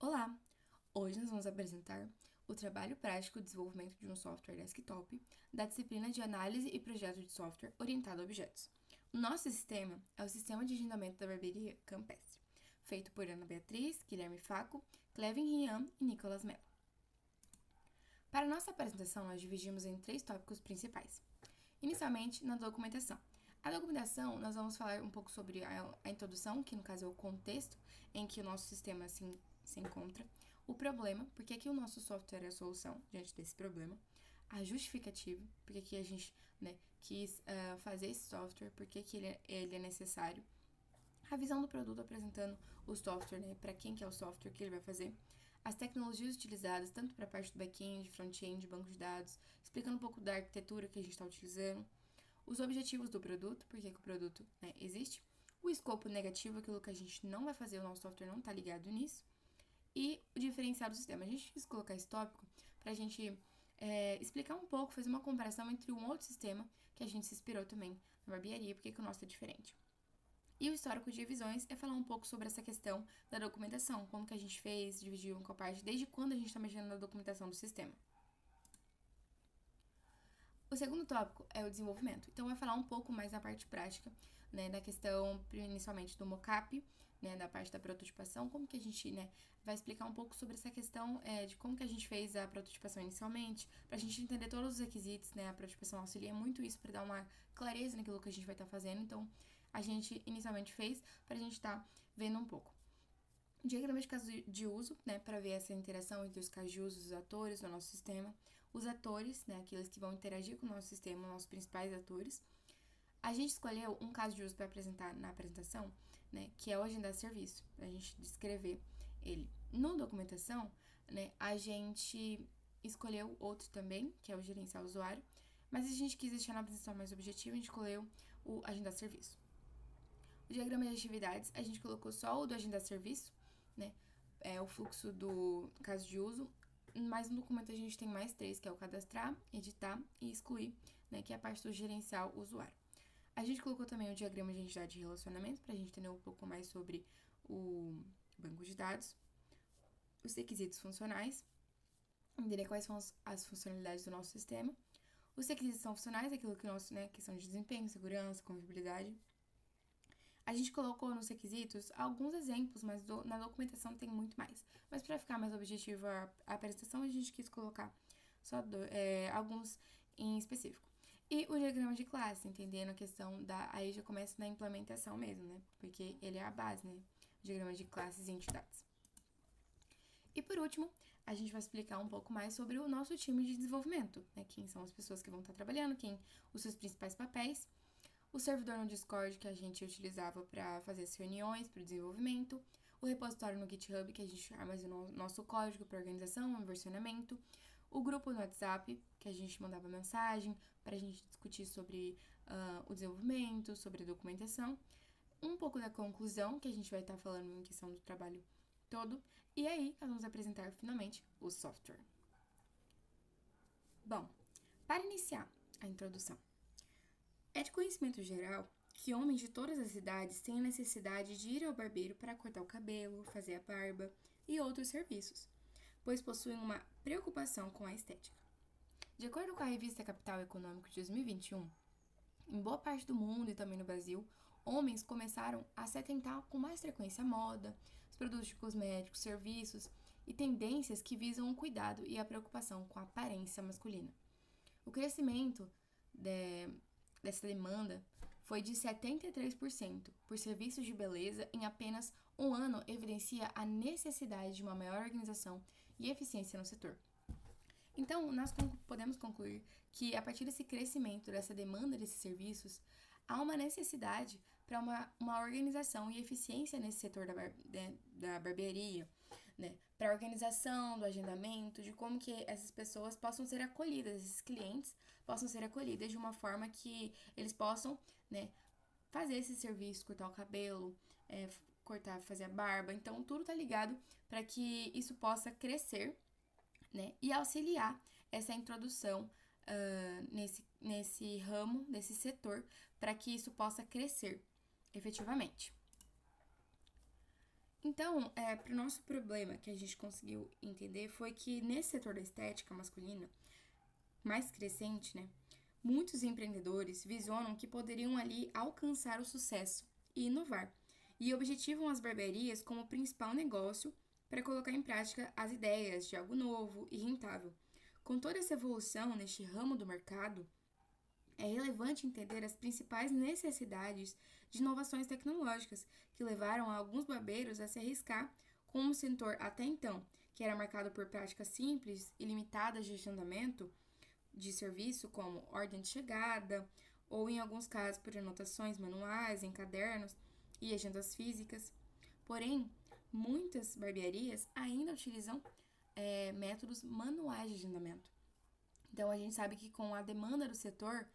Olá! Hoje nós vamos apresentar o trabalho prático de desenvolvimento de um software desktop da disciplina de Análise e Projeto de Software Orientado a Objetos. O nosso sistema é o Sistema de Agendamento da Barbearia Campestre, feito por Ana Beatriz, Guilherme Faco, Clevin Rian e Nicolas Mello. Para nossa apresentação, nós dividimos em 3 tópicos principais. Inicialmente, na documentação. A documentação, nós vamos falar um pouco sobre a introdução, que no caso é o contexto em que o nosso sistema se encontra, o problema, porque que o nosso software é a solução diante desse problema, a justificativa, porque que a gente quis fazer esse software, porque que ele é necessário, a visão do produto apresentando o software, para quem que é o software que ele vai fazer, as tecnologias utilizadas, tanto para a parte do back-end, front-end, banco de dados, explicando um pouco da arquitetura que a gente está utilizando, os objetivos do produto, porque que o produto existe, o escopo negativo, aquilo que a gente não vai fazer, o nosso software não está ligado nisso, e o diferencial do sistema. A gente quis colocar esse tópico para a gente explicar um pouco, fazer uma comparação entre um outro sistema que a gente se inspirou também na barbearia, porque que o nosso é diferente. E o histórico de revisões é falar um pouco sobre essa questão da documentação, como que a gente fez, dividiu em qual parte, desde quando a gente está mexendo na documentação do sistema. O segundo tópico é o desenvolvimento. Então, vai falar um pouco mais na parte prática, da questão, inicialmente, do mockup, da parte da prototipação, como que a gente, vai explicar um pouco sobre essa questão de como que a gente fez a prototipação inicialmente, pra gente entender todos os requisitos, a prototipação auxilia muito isso para dar uma clareza naquilo que a gente vai estar fazendo. Então, a gente inicialmente fez pra gente estar vendo um pouco. Diagrama de caso de uso, para ver essa interação entre os casos de uso dos atores do nosso sistema. Os atores, aqueles que vão interagir com o nosso sistema, nossos principais atores. A gente escolheu um caso de uso para apresentar na apresentação, que é o agendar serviço, para a gente descrever ele. No documentação, a gente escolheu outro também, que é o gerenciar usuário, mas a gente quis deixar na apresentação mais objetiva, a gente escolheu o agendar serviço. O diagrama de atividades, a gente colocou só o do agendar serviço, é o fluxo do caso de uso, mas no documento a gente tem mais 3, que é o cadastrar, editar e excluir, que é a parte do gerenciar o usuário. A gente colocou também o diagrama de identidade de relacionamento, para a gente entender um pouco mais sobre o banco de dados, os requisitos funcionais, entender quais são as funcionalidades do nosso sistema. Os requisitos são funcionais, aquilo que nosso, questão de desempenho, segurança, confiabilidade. A gente colocou nos requisitos alguns exemplos, mas na documentação tem muito mais. Mas para ficar mais objetiva a apresentação, a gente quis colocar só alguns em específico. E o diagrama de classe, entendendo a questão da... Aí já começa na implementação mesmo, porque ele é a base, o diagrama de classes e entidades. E por último, a gente vai explicar um pouco mais sobre o nosso time de desenvolvimento, quem são as pessoas que vão estar trabalhando, os seus principais papéis, o servidor no Discord que a gente utilizava para fazer as reuniões, para o desenvolvimento, o repositório no GitHub que a gente armazenou nosso código para organização, versionamento, o grupo no WhatsApp que a gente mandava mensagem para a gente discutir sobre o desenvolvimento, sobre a documentação, um pouco da conclusão que a gente vai estar falando em questão do trabalho todo, e aí nós vamos apresentar finalmente o software. Bom, para iniciar a introdução, é de conhecimento geral que homens de todas as idades têm a necessidade de ir ao barbeiro para cortar o cabelo, fazer a barba e outros serviços, pois possuem uma preocupação com a estética. De acordo com a revista Capital Econômico de 2021, em boa parte do mundo e também no Brasil, homens começaram a se atentar com mais frequência à moda, os produtos de cosméticos, serviços e tendências que visam o cuidado e a preocupação com a aparência masculina. O crescimento dessa demanda foi de 73% por serviços de beleza em apenas um ano, evidencia a necessidade de uma maior organização e eficiência no setor. Então, nós podemos concluir que, a partir desse crescimento, dessa demanda desses serviços, há uma necessidade para uma organização e eficiência nesse setor da barbearia, para a organização do agendamento, de como que essas pessoas possam ser acolhidas, esses clientes possam ser acolhidas de uma forma que eles possam, fazer esse serviço, cortar o cabelo, fazer a barba. Então, tudo tá ligado para que isso possa crescer, e auxiliar essa introdução nesse ramo, nesse setor, para que isso possa crescer efetivamente. Então, para o nosso problema que a gente conseguiu entender foi que nesse setor da estética masculina, mais crescente, né, muitos empreendedores visionam que poderiam ali alcançar o sucesso e inovar, e objetivam as barbearias como principal negócio para colocar em prática as ideias de algo novo e rentável. Com toda essa evolução neste ramo do mercado, é relevante entender as principais necessidades de inovações tecnológicas que levaram alguns barbeiros a se arriscar com um setor até então, que era marcado por práticas simples e limitadas de agendamento de serviço, como ordem de chegada, ou em alguns casos por anotações manuais em cadernos e agendas físicas. Porém, muitas barbearias ainda utilizam métodos manuais de agendamento. Então, a gente sabe que com a demanda do setor,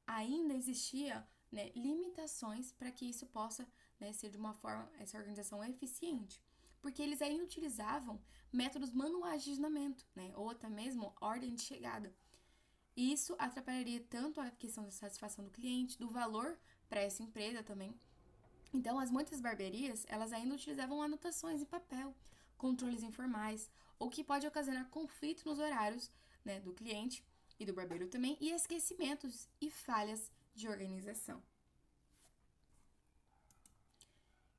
ainda existia, né, limitações para que isso possa, né, ser de uma forma, essa organização eficiente. Porque eles ainda utilizavam métodos manuais de agendamento, né, ou até mesmo ordem de chegada. E isso atrapalharia tanto a questão da satisfação do cliente, do valor para essa empresa também. Então, muitas barbearias, elas ainda utilizavam anotações em papel, controles informais, o que pode ocasionar conflito nos horários, né, do cliente e do barbeiro também, e esquecimentos e falhas de organização.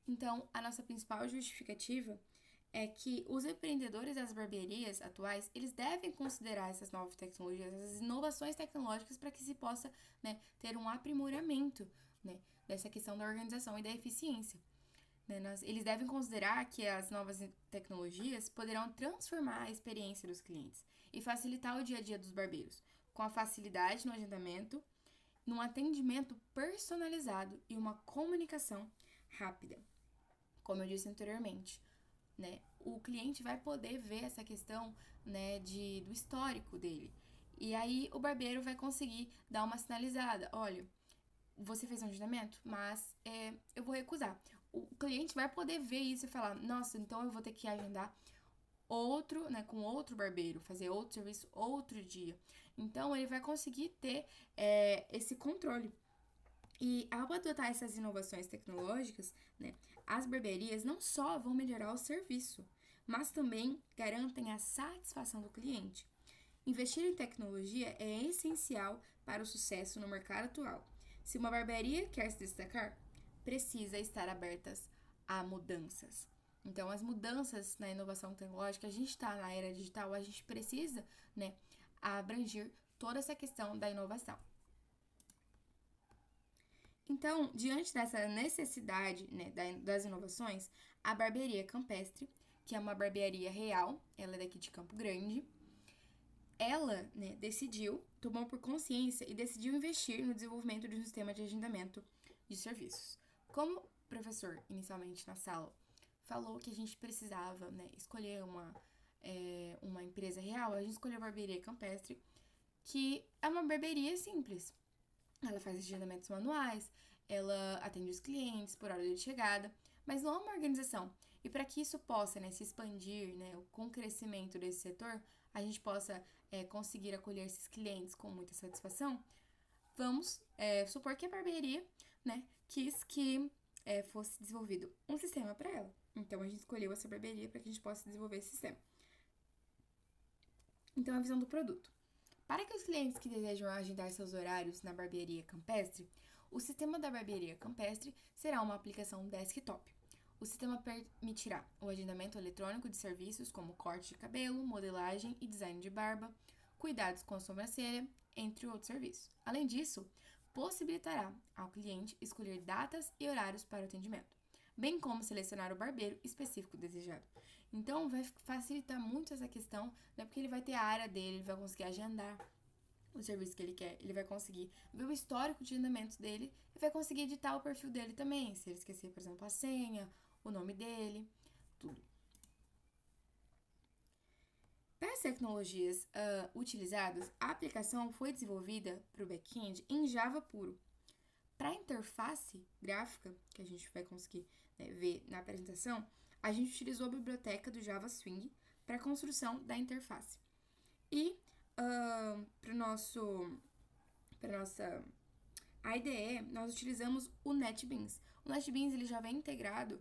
Então, a nossa principal justificativa é que os empreendedores das barbearias atuais, eles devem considerar essas novas tecnologias, essas inovações tecnológicas para que se possa, né, ter um aprimoramento, né, dessa questão da organização e da eficiência. Né, eles devem considerar que as novas tecnologias poderão transformar a experiência dos clientes e facilitar o dia a dia dos barbeiros, com a facilidade no agendamento, num atendimento personalizado e uma comunicação rápida. Como eu disse anteriormente, né, o cliente vai poder ver essa questão, né, do histórico dele. E aí o barbeiro vai conseguir dar uma sinalizada. Olha, você fez um agendamento, mas eu vou recusar. O cliente vai poder ver isso e falar, nossa, então eu vou ter que agendar outro, né, com outro barbeiro, fazer outro serviço outro dia. Então ele vai conseguir ter esse controle. E ao adotar essas inovações tecnológicas, né, as barbearias não só vão melhorar o serviço, mas também garantem a satisfação do cliente. Investir em tecnologia é essencial para o sucesso no mercado atual. Se uma barbearia quer se destacar, precisa estar abertas a mudanças. Então, as mudanças na inovação tecnológica, a gente está na era digital, a gente precisa, né, abranger toda essa questão da inovação. Então, diante dessa necessidade, né, das inovações, a Barbearia Campestre, que é uma barbearia real, ela é daqui de Campo Grande, ela, né, tomou por consciência e decidiu investir no desenvolvimento de um sistema de agendamento de serviços. Como o professor, inicialmente na sala, falou que a gente precisava, né, escolher uma empresa real, a gente escolheu a Barbearia Campestre, que é uma barbearia simples. Ela faz agendamentos manuais, ela atende os clientes por hora de chegada, mas não é uma organização. E para que isso possa, né, se expandir, né, com o crescimento desse setor, a gente possa conseguir acolher esses clientes com muita satisfação, vamos supor que a barbearia, né, quis que fosse desenvolvido um sistema para ela. Então, a gente escolheu essa barbearia para que a gente possa desenvolver esse sistema. Então, a visão do produto. Para que os clientes que desejam agendar seus horários na Barbearia Campestre, o sistema da Barbearia Campestre será uma aplicação desktop. O sistema permitirá o agendamento eletrônico de serviços como corte de cabelo, modelagem e design de barba, cuidados com a sobrancelha, entre outros serviços. Além disso, possibilitará ao cliente escolher datas e horários para o atendimento, bem como selecionar o barbeiro específico desejado. Então, vai facilitar muito essa questão, né? Porque ele vai ter a área dele, ele vai conseguir agendar o serviço que ele quer, ele vai conseguir ver o histórico de agendamentos dele e vai conseguir editar o perfil dele também, se ele esquecer, por exemplo, a senha, o nome dele, tudo. Para as tecnologias utilizadas, a aplicação foi desenvolvida para o back-end em Java puro. Para a interface gráfica, que a gente vai conseguir, né, ver na apresentação, a gente utilizou a biblioteca do Java Swing para a construção da interface. E para nossa IDE, nós utilizamos o NetBeans. O NetBeans ele já vem integrado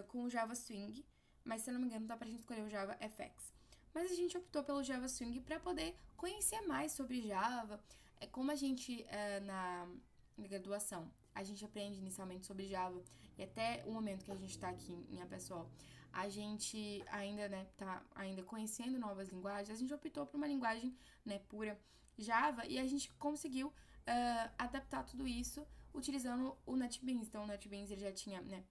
com o Java Swing, mas se eu não me engano dá pra gente escolher o Java FX. Mas a gente optou pelo Java Swing para poder conhecer mais sobre Java. É como a gente, na graduação, a gente aprende inicialmente sobre Java, e até o momento que a gente tá aqui em pessoal, a gente ainda, né, tá ainda conhecendo novas linguagens, a gente optou por uma linguagem, né, pura Java, e a gente conseguiu adaptar tudo isso utilizando o NetBeans. Então, o NetBeans ele já tinha, né,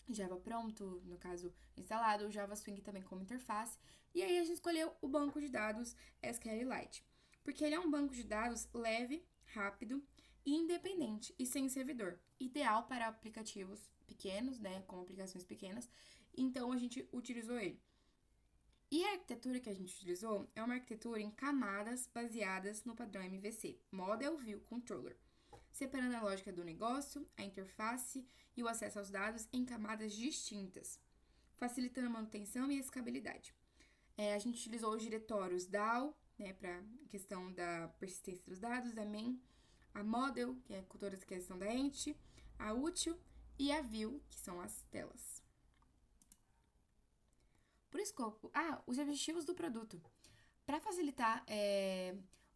Java pronto, no caso, instalado, o Java Swing também como interface, e aí a gente escolheu o banco de dados SQLite, porque ele é um banco de dados leve, rápido e independente e sem servidor, ideal para aplicativos pequenos, né, com aplicações pequenas, então a gente utilizou ele. E a arquitetura que a gente utilizou é uma arquitetura em camadas baseadas no padrão MVC, Model View Controller, separando a lógica do negócio, a interface e o acesso aos dados em camadas distintas, facilitando a manutenção e a escalabilidade. A gente utilizou os diretórios DAO, né, para questão da persistência dos dados, da main, a model, que é com toda a questão da ente, a útil e a view, que são as telas. Por escopo, os objetivos do produto. Para facilitar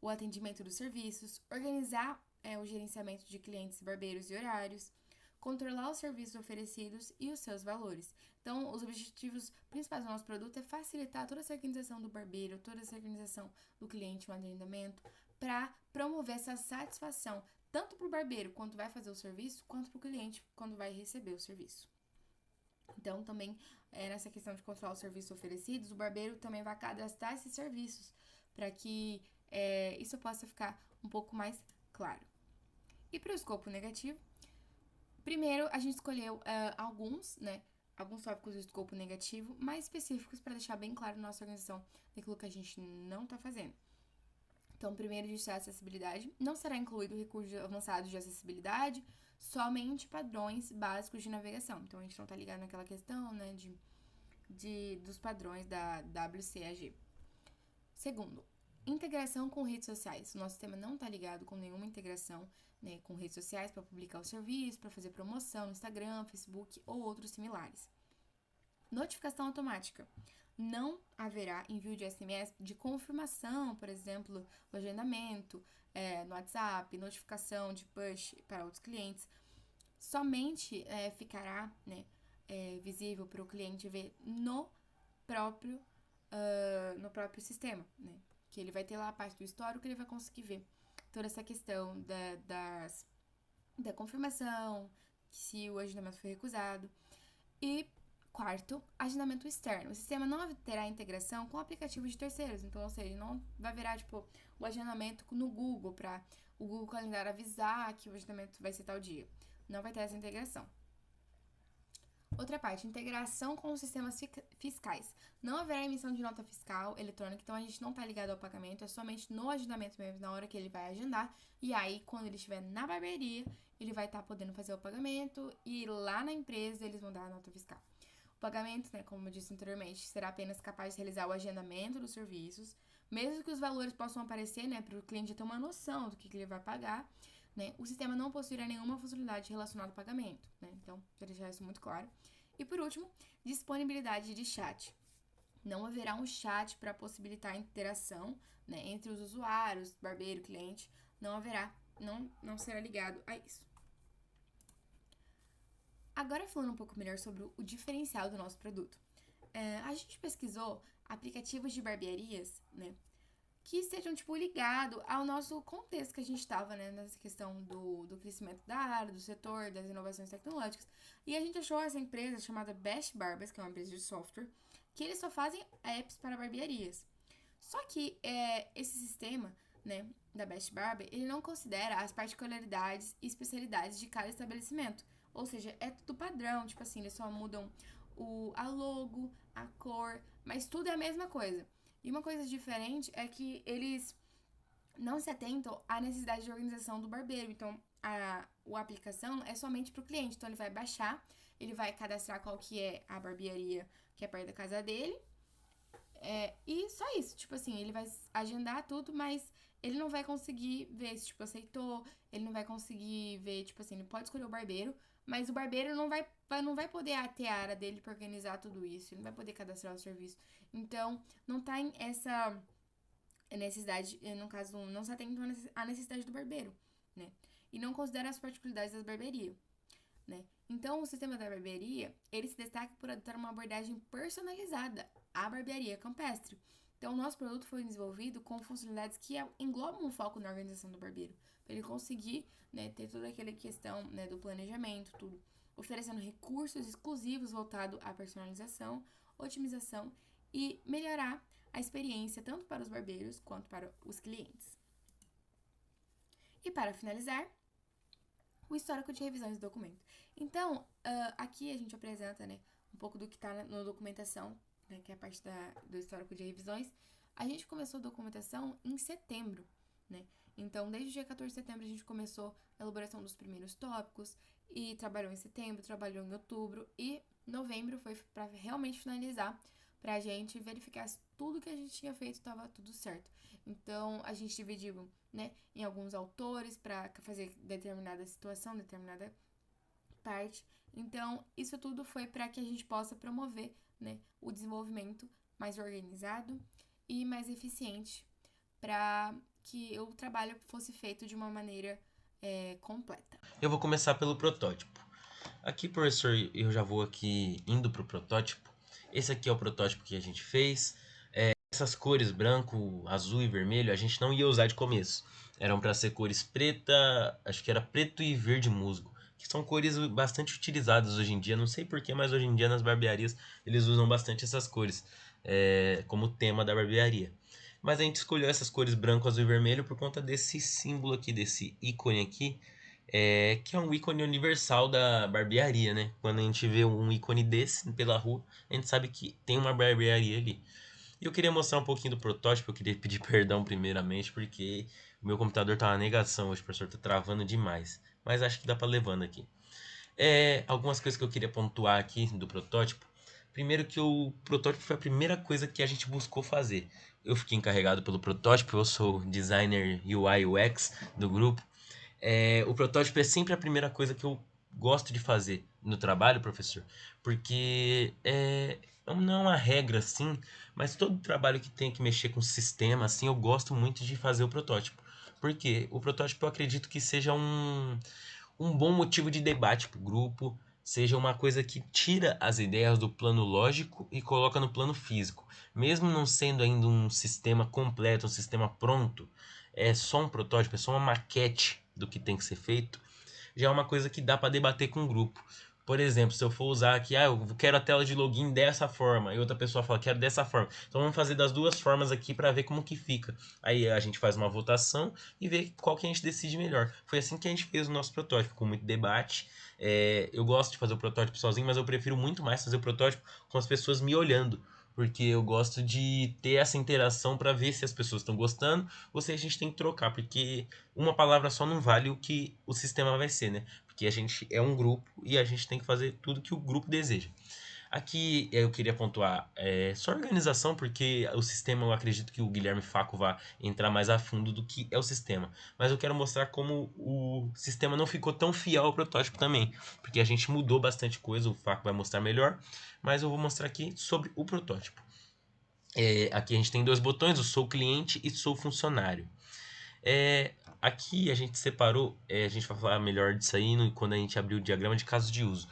o atendimento dos serviços, organizar o gerenciamento de clientes, barbeiros e horários, controlar os serviços oferecidos e os seus valores. Então, os objetivos principais do nosso produto é facilitar toda essa organização do barbeiro, toda essa organização do cliente, o atendimento, para promover essa satisfação, tanto para o barbeiro quando vai fazer o serviço, quanto para o cliente quando vai receber o serviço. Então, também, nessa questão de controlar os serviços oferecidos, o barbeiro também vai cadastrar esses serviços, para que isso possa ficar um pouco mais claro. E para o escopo negativo, primeiro a gente escolheu alguns tópicos do escopo negativo mais específicos para deixar bem claro na nossa organização daquilo que a gente não está fazendo. Então, primeiro, de acessibilidade, não será incluído recursos avançados de acessibilidade, somente padrões básicos de navegação. Então, a gente não está ligado naquela questão, né, dos padrões da WCAG. Segundo, integração com redes sociais. O nosso sistema não está ligado com nenhuma integração, né, com redes sociais para publicar o serviço, para fazer promoção no Instagram, Facebook ou outros similares. Notificação automática. Não haverá envio de SMS de confirmação, por exemplo, do agendamento no WhatsApp, notificação de push para outros clientes. Somente ficará, né, visível para o cliente ver no próprio sistema, né? Que ele vai ter lá a parte do histórico, ele vai conseguir ver toda essa questão da confirmação, se o agendamento foi recusado. E quarto, agendamento externo. O sistema não terá integração com aplicativos de terceiros, então, ou seja, não vai virar, o agendamento no Google, para o Google Calendar avisar que o agendamento vai ser tal dia. Não vai ter essa integração. Outra parte, integração com os sistemas fiscais. Não haverá emissão de nota fiscal eletrônica, então a gente não está ligado ao pagamento, é somente no agendamento mesmo, na hora que ele vai agendar. E aí, quando ele estiver na barbearia, ele vai estar podendo fazer o pagamento e lá na empresa eles vão dar a nota fiscal. O pagamento, né, como eu disse anteriormente, será apenas capaz de realizar o agendamento dos serviços, mesmo que os valores possam aparecer, né, para o cliente ter uma noção do que ele vai pagar, né, o sistema não possuirá nenhuma funcionalidade relacionada ao pagamento, né, então, para deixar isso muito claro. E por último, disponibilidade de chat. Não haverá um chat para possibilitar a interação, né, entre os usuários, barbeiro, cliente, não será ligado a isso. Agora falando um pouco melhor sobre o diferencial do nosso produto. A gente pesquisou aplicativos de barbearias, né, que estejam, ligado ao nosso contexto que a gente estava, né, nessa questão do crescimento da área, do setor, das inovações tecnológicas. E a gente achou essa empresa chamada Best Barbers, que é uma empresa de software, que eles só fazem apps para barbearias. Só que esse sistema, né, da Best Barber, ele não considera as particularidades e especialidades de cada estabelecimento. Ou seja, é tudo padrão, eles só mudam a logo, a cor, mas tudo é a mesma coisa. E uma coisa diferente é que eles não se atentam à necessidade de organização do barbeiro. Então, a aplicação é somente para o cliente. Então, ele vai baixar, ele vai cadastrar qual que é a barbearia que é perto da casa dele, E só isso, tipo assim, ele vai agendar tudo, mas ele não vai conseguir ver se, tipo, aceitou, ele não vai conseguir ver, tipo assim, ele pode escolher o barbeiro, mas o barbeiro não vai poder ter a área dele pra organizar tudo isso, ele não vai poder cadastrar o serviço. Então, não tá em essa necessidade, no caso, não se atenta à necessidade do barbeiro, né? E não considera as particularidades da barbearia, né? Então, o sistema da barbearia, ele se destaca por adotar uma abordagem personalizada à barbearia campestre. Então, o nosso produto foi desenvolvido com funcionalidades que englobam um foco na organização do barbeiro, para ele conseguir, né, ter toda aquela questão, né, do planejamento, tudo, oferecendo recursos exclusivos voltados à personalização, otimização e melhorar a experiência tanto para os barbeiros quanto para os clientes. E para finalizar, o histórico de revisões do documento. Então, aqui a gente apresenta, né, um pouco do que está na documentação, né, que é a parte do histórico de revisões. A gente começou a documentação em setembro, né? Então, desde o dia 14 de setembro, a gente começou a elaboração dos primeiros tópicos e trabalhou em setembro, trabalhou em outubro e novembro foi para realmente finalizar, para a gente verificar se tudo que a gente tinha feito estava tudo certo. Então, a gente dividiu, né, em alguns autores para fazer determinada situação, determinada parte. Então, isso tudo foi para que a gente possa promover, né, o desenvolvimento mais organizado e mais eficiente para que o trabalho fosse feito de uma maneira completa. Eu vou começar pelo protótipo. Aqui, professor, eu já vou aqui indo pro protótipo. Esse aqui é o protótipo que a gente fez. Essas cores branco, azul e vermelho a gente não ia usar de começo. Eram para ser cores preta, acho que era preto e verde musgo, que são cores bastante utilizadas hoje em dia. Não sei porquê, mas hoje em dia nas barbearias eles usam bastante essas cores como tema da barbearia. Mas a gente escolheu essas cores branco, azul e vermelho por conta desse símbolo aqui, desse ícone aqui, que é um ícone universal da barbearia, né? Quando a gente vê um ícone desse pela rua, a gente sabe que tem uma barbearia ali. E eu queria mostrar um pouquinho do protótipo, eu queria pedir perdão primeiramente, porque o meu computador tá uma negação hoje, o professor tá travando demais. Mas acho que dá para levando aqui. Algumas coisas que eu queria pontuar aqui do protótipo. Primeiro que o protótipo foi a primeira coisa que a gente buscou fazer. Eu fiquei encarregado pelo protótipo, eu sou designer UI UX do grupo. O protótipo é sempre a primeira coisa que eu gosto de fazer no trabalho, professor, porque não é uma regra assim, mas todo trabalho que tem que mexer com sistema, assim, eu gosto muito de fazer o protótipo. Porque o protótipo eu acredito que seja um bom motivo de debate para o grupo, seja uma coisa que tira as ideias do plano lógico e coloca no plano físico. Mesmo não sendo ainda um sistema completo, um sistema pronto, é só um protótipo, é só uma maquete do que tem que ser feito, já é uma coisa que dá para debater com o grupo. Por exemplo, se eu for usar aqui, eu quero a tela de login dessa forma, e outra pessoa fala, quero dessa forma. Então vamos fazer das duas formas aqui para ver como que fica. Aí a gente faz uma votação e vê qual que a gente decide melhor. Foi assim que a gente fez o nosso protótipo, com muito debate. Eu gosto de fazer o protótipo sozinho, mas eu prefiro muito mais fazer o protótipo com as pessoas me olhando, porque eu gosto de ter essa interação para ver se as pessoas estão gostando ou se a gente tem que trocar, porque uma palavra só não vale o que o sistema vai ser, né? Porque a gente é um grupo e a gente tem que fazer tudo que o grupo deseja. Aqui eu queria pontuar só organização, porque o sistema eu acredito que o Guilherme Faco vai entrar mais a fundo do que é o sistema. Mas eu quero mostrar como o sistema não ficou tão fiel ao protótipo também, porque a gente mudou bastante coisa, o Faco vai mostrar melhor, mas eu vou mostrar aqui sobre o protótipo. Aqui a gente tem dois botões, o sou cliente e sou funcionário. Aqui a gente separou, a gente vai falar melhor disso aí quando a gente abrir o diagrama de casos de uso.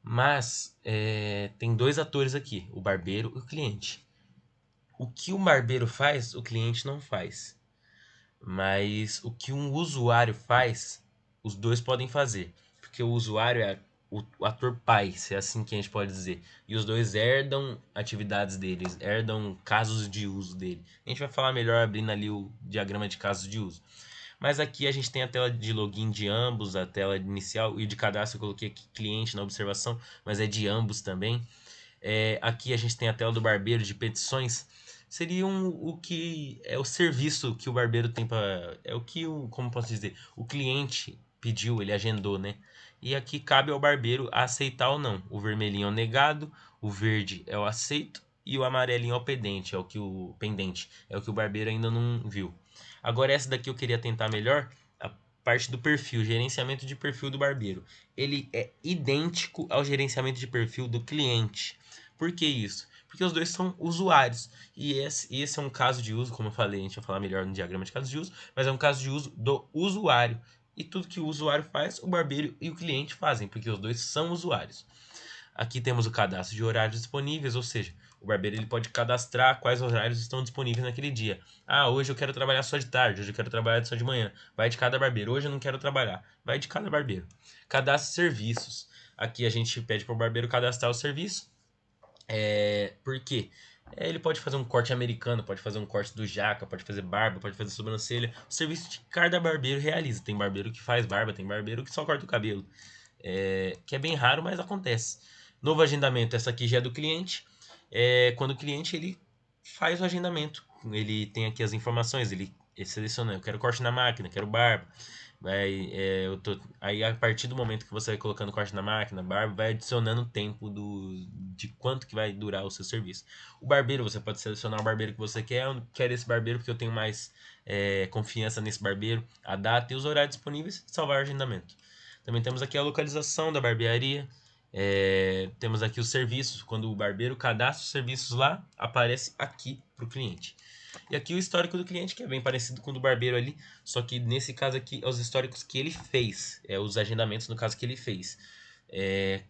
Mas tem dois atores aqui, o barbeiro e o cliente. O que o barbeiro faz, o cliente não faz. Mas o que um usuário faz, os dois podem fazer. Porque o usuário é o ator pai, se é assim que a gente pode dizer. E os dois herdam atividades deles, herdam casos de uso dele. A gente vai falar melhor abrindo ali o diagrama de casos de uso. Mas aqui a gente tem a tela de login de ambos, a tela inicial e de cadastro eu coloquei aqui cliente na observação, mas é de ambos também. Aqui a gente tem a tela do barbeiro de petições. Seriam o que é o serviço que o barbeiro tem para. É o que como posso dizer? O cliente pediu, ele agendou, né? E aqui cabe ao barbeiro aceitar ou não. O vermelhinho é o negado, o verde é o aceito e o amarelinho é o pendente, é o que o barbeiro ainda não viu. Agora essa daqui eu queria tentar melhor, a parte do perfil, gerenciamento de perfil do barbeiro. Ele é idêntico ao gerenciamento de perfil do cliente. Por que isso? Porque os dois são usuários. E esse é um caso de uso, como eu falei, a gente vai falar melhor no diagrama de caso de uso, mas é um caso de uso do usuário. E tudo que o usuário faz, o barbeiro e o cliente fazem, porque os dois são usuários. Aqui temos o cadastro de horários disponíveis, ou seja, o barbeiro ele pode cadastrar quais horários estão disponíveis naquele dia. Ah, hoje eu quero trabalhar só de tarde, hoje eu quero trabalhar só de manhã. Vai de cada barbeiro. Hoje eu não quero trabalhar. Vai de cada barbeiro. Cadastro de serviços. Aqui a gente pede para o barbeiro cadastrar o serviço. Por quê? Ele pode fazer um corte americano, pode fazer um corte do jaca, pode fazer barba, pode fazer sobrancelha. O serviço de cada barbeiro realiza. Tem barbeiro que faz barba, tem barbeiro que só corta o cabelo. Que é bem raro, mas acontece. Novo agendamento, essa aqui já é do cliente. Quando o cliente ele faz o agendamento, ele tem aqui as informações, ele seleciona, eu quero corte na máquina, quero barba. Aí a partir do momento que você vai colocando corte na máquina, barba, vai adicionando o tempo de quanto que vai durar o seu serviço. O barbeiro, você pode selecionar o barbeiro que você quer. Eu quero esse barbeiro porque eu tenho mais confiança nesse barbeiro, a data e os horários disponíveis, salvar o agendamento. Também temos aqui a localização da barbearia. Temos aqui os serviços. Quando o barbeiro cadastra os serviços lá, aparece aqui para o cliente. E aqui o histórico do cliente, que é bem parecido com o do barbeiro ali, só que nesse caso aqui é os históricos que ele fez, os agendamentos no caso que ele fez.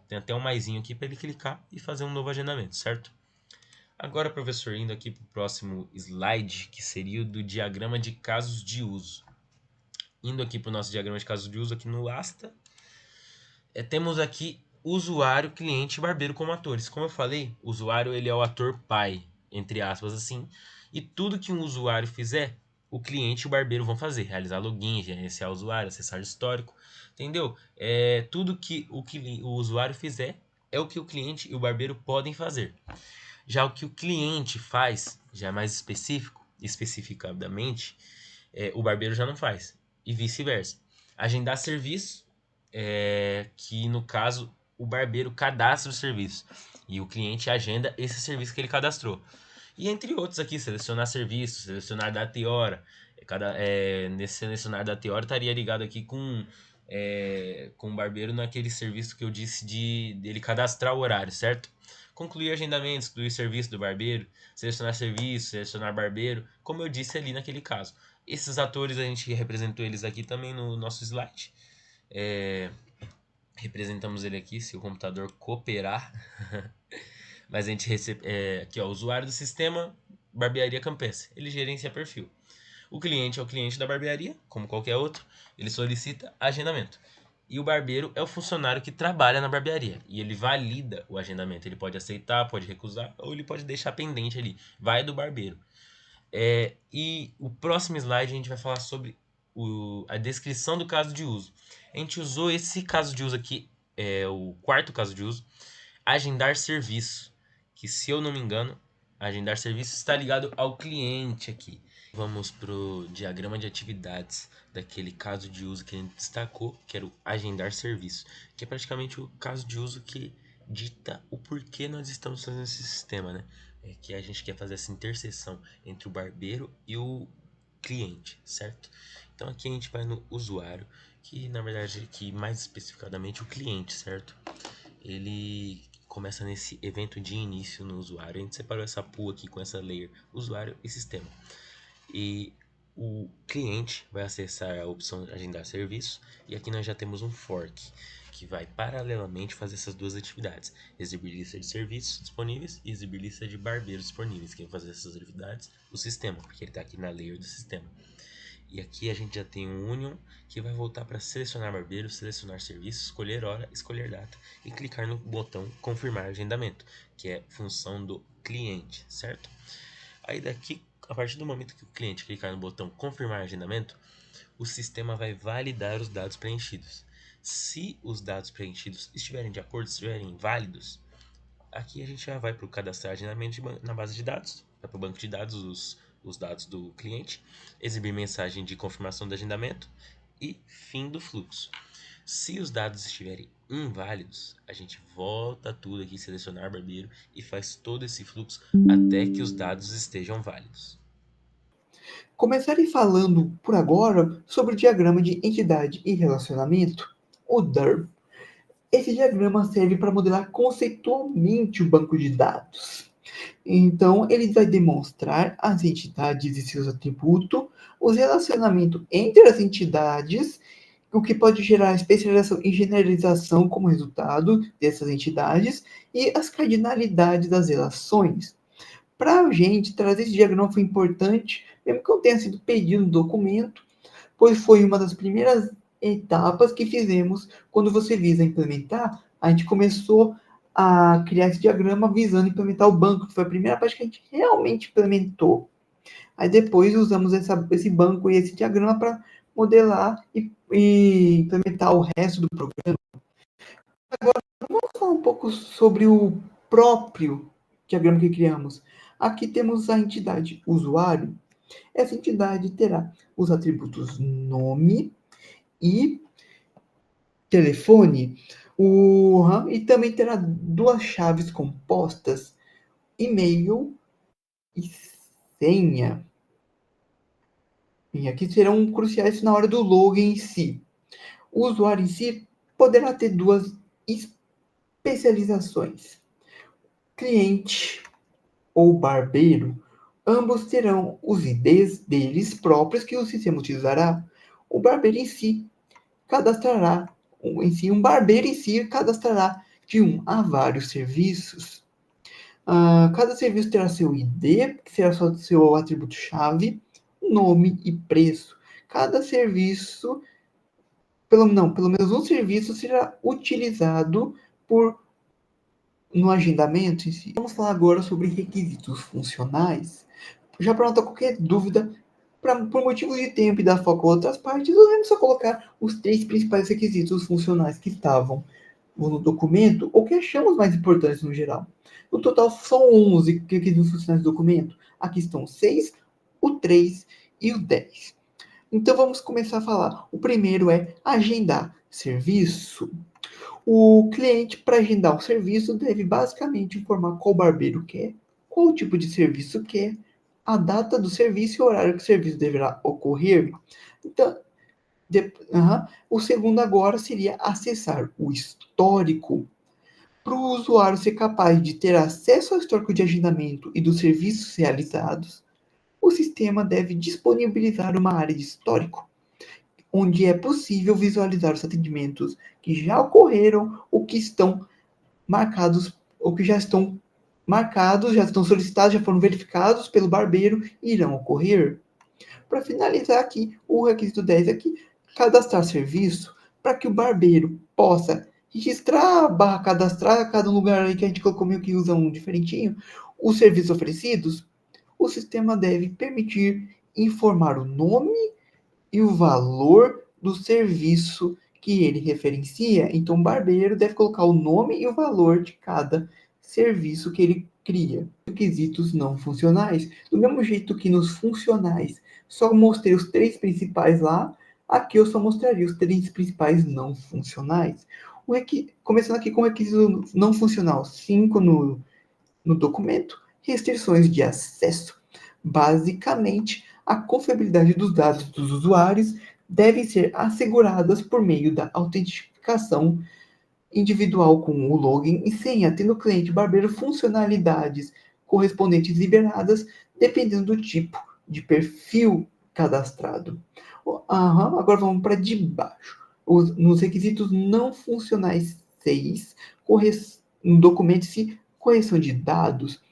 Tem até um maisinho aqui para ele clicar e fazer um novo agendamento, certo? Agora, professor, indo aqui para o próximo slide, que seria o do diagrama de casos de uso. Indo aqui para o nosso diagrama de casos de uso, aqui no Asta, temos aqui usuário, cliente e barbeiro como atores. Como eu falei, o usuário ele é o ator pai, entre aspas assim, e tudo que um usuário fizer, o cliente e o barbeiro vão fazer, realizar login, gerenciar o usuário, acessar o histórico, entendeu? Tudo que o usuário fizer é o que o cliente e o barbeiro podem fazer. Já o que o cliente faz, já é mais especificadamente, o barbeiro já não faz, e vice-versa. Agendar serviço, que no caso o barbeiro cadastra o serviço e o cliente agenda esse serviço que ele cadastrou. E entre outros aqui, selecionar serviço, selecionar data e hora. Nesse selecionar data e hora estaria ligado aqui com o barbeiro naquele serviço que eu disse de ele cadastrar o horário, certo? Concluir agendamentos, excluir serviço do barbeiro, selecionar serviço, selecionar barbeiro, como eu disse ali naquele caso. Esses atores a gente representou eles aqui também no nosso slide. Representamos ele aqui, se o computador cooperar. Mas a gente recebe aqui, ó, usuário do sistema Barbearia Campestre. Ele gerencia perfil. O cliente é o cliente da barbearia, como qualquer outro. Ele solicita agendamento. E o barbeiro é o funcionário que trabalha na barbearia. E ele valida o agendamento. Ele pode aceitar, pode recusar, ou ele pode deixar pendente ali. Vai do barbeiro. E o próximo slide a gente vai falar sobre a descrição do caso de uso. A gente usou esse caso de uso aqui, o quarto caso de uso, agendar serviço, que se eu não me engano, agendar serviço está ligado ao cliente aqui. Vamos para o diagrama de atividades daquele caso de uso que a gente destacou, que era o agendar serviço, que é praticamente o caso de uso que dita o porquê nós estamos fazendo esse sistema, né? Que a gente quer fazer essa interseção entre o barbeiro e o cliente, certo? Então aqui a gente vai no usuário, que na verdade que mais especificadamente o cliente, certo? Ele começa nesse evento de início no usuário. A gente separou essa pool aqui com essa layer usuário e sistema. E o cliente vai acessar a opção agendar serviço e aqui nós já temos um fork que vai paralelamente fazer essas duas atividades, exibir lista de serviços disponíveis e exibir lista de barbeiros disponíveis. Quem vai fazer essas atividades? O sistema, porque ele está aqui na layer do sistema. E aqui a gente já tem um union que vai voltar para selecionar barbeiro, selecionar serviço, escolher hora, escolher data e clicar no botão confirmar agendamento, que é função do cliente, certo? Aí daqui, a partir do momento que o cliente clicar no botão confirmar agendamento, o sistema vai validar os dados preenchidos. Se os dados preenchidos estiverem de acordo, estiverem válidos, aqui a gente já vai para o cadastrar agendamento na base de dados, vai para o banco de dados os dados do cliente, exibir mensagem de confirmação do agendamento e fim do fluxo. Se os dados estiverem inválidos, a gente volta tudo aqui, selecionar barbeiro e faz todo esse fluxo até que os dados estejam válidos. Começarei falando por agora sobre o diagrama de entidade e relacionamento, o DER. Esse diagrama serve para modelar conceitualmente o banco de dados. Então, ele vai demonstrar as entidades e seus atributos, os relacionamentos entre as entidades, o que pode gerar especialização e generalização como resultado dessas entidades, e as cardinalidades das relações. Para a gente, trazer esse diagrama foi importante, mesmo que não tenha sido pedido no documento, pois foi uma das primeiras etapas que fizemos quando você visa implementar. A gente começou a criar esse diagrama visando implementar o banco, que foi a primeira parte que a gente realmente implementou. Aí depois usamos esse banco e esse diagrama para modelar e implementar o resto do programa. Agora, vamos falar um pouco sobre o próprio diagrama que criamos. Aqui temos a entidade usuário. Essa entidade terá os atributos nome e telefone, e também terá duas chaves compostas, e-mail e senha. E aqui serão cruciais na hora do login em si. O usuário em si poderá ter duas especializações. Cliente ou barbeiro, ambos terão os IDs deles próprios que o sistema utilizará. O barbeiro em si cadastrará, um barbeiro em si cadastrará de um a vários serviços. Cada serviço terá seu ID, que será só seu atributo-chave, nome e preço. Cada serviço, pelo menos um serviço será utilizado no agendamento em si. Vamos falar agora sobre requisitos funcionais. Já para não ter qualquer dúvida, por motivos de tempo e dar foco a outras partes, vamos só colocar os 3 principais requisitos funcionais que estavam no documento, ou que achamos mais importantes no geral. No total, são 11 requisitos funcionais do documento. Aqui estão o 6, o 3 e o 10. Então, vamos começar a falar. O primeiro é agendar serviço. O cliente, para agendar um serviço, deve basicamente informar qual barbeiro quer, qual tipo de serviço quer, a data do serviço e o horário que o serviço deverá ocorrer. Então, o segundo agora seria acessar o histórico. Para o usuário ser capaz de ter acesso ao histórico de agendamento e dos serviços realizados, o sistema deve disponibilizar uma área de histórico, onde é possível visualizar os atendimentos que já ocorreram ou que estão marcados, ou que já estão marcados, já estão solicitados, já foram verificados pelo barbeiro e irão ocorrer. Para finalizar aqui, o requisito 10 aqui, cadastrar serviço para que o barbeiro possa registrar, cadastrar, cada lugar aí que a gente colocou meio que usa um diferentinho, os serviços oferecidos, o sistema deve permitir informar o nome e o valor do serviço que ele referencia. Então, o barbeiro deve colocar o nome e o valor de cada serviço que ele cria. Requisitos não funcionais. Do mesmo jeito que nos funcionais só mostrei os 3 principais lá, aqui eu só mostraria os 3 principais não funcionais. Começando aqui com o requisito não funcional 5 no documento, restrições de acesso. Basicamente, a confiabilidade dos dados dos usuários devem ser asseguradas por meio da autenticação individual com o login e senha, tendo o cliente barbeiro funcionalidades correspondentes liberadas, dependendo do tipo de perfil cadastrado. Agora vamos para de baixo. Nos requisitos não funcionais 6, no documento-se correção de dados.